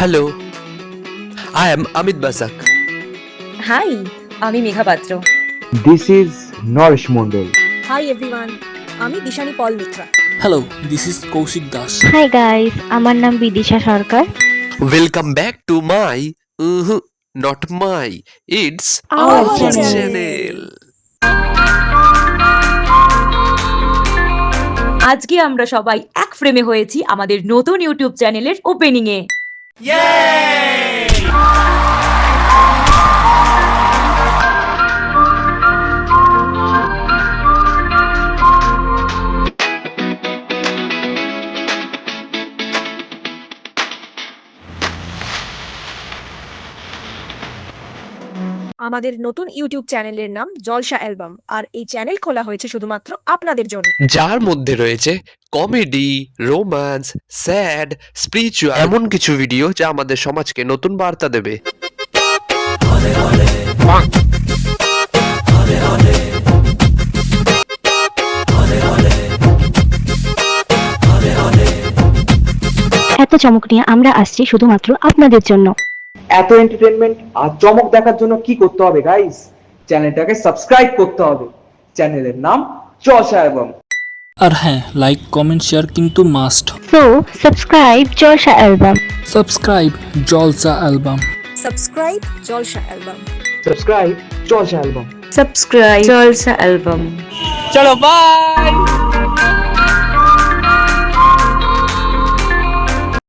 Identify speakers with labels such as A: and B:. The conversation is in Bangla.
A: Hello, I am Amit Basak.
B: Hi, আমি Megha Patra.
C: This is Nourish Mondol.
D: Hi everyone, আমি Dishani Pal Mitra.
E: Hello, this is Kaushik Das.
F: Hi guys, আমার নাম Bidisha Sarkar.
A: Welcome back to my not my, it's
F: Our
A: channel.
B: আজকে আমরা সবাই এক ফ্রেমে হয়েছি আমাদের নতুন ইউটিউব চ্যানেলের ওপেনিং এ।
D: আমাদের নতুন ইউটিউব চ্যানেলের নাম জলসা অ্যালবাম, আর এই চ্যানেল খোলা হয়েছে শুধুমাত্র আপনাদের জন্য।
A: যার মধ্যে রয়েছে কমেডি, রোম্যান্স, স্যাড, স্পিরিচুয়াল, এমন কিছু ভিডিও যা আমাদের সমাজকে নতুন বার্তা দেবে।
F: এত চমক নিয়ে আমরা আসছি শুধুমাত্র আপনাদের জন্য।
C: এত এন্টারটেনমেন্ট আর চমক দেখার জন্য কি করতে হবে গাইস? চ্যানেলটাকে সাবস্ক্রাইব করতে হবে। চ্যানেলের নাম জলসা অ্যালবাম।
E: আর হ্যাঁ, লাইক কমেন্ট শেয়ার কিন্তু মাস্ট।
F: সো সাবস্ক্রাইব জলসা অ্যালবাম।
E: সাবস্ক্রাইব জলসা অ্যালবাম।
D: সাবস্ক্রাইব জলসা অ্যালবাম।
C: সাবস্ক্রাইব জলসা অ্যালবাম।
B: সাবস্ক্রাইব জলসা অ্যালবাম।
E: চলো বাই।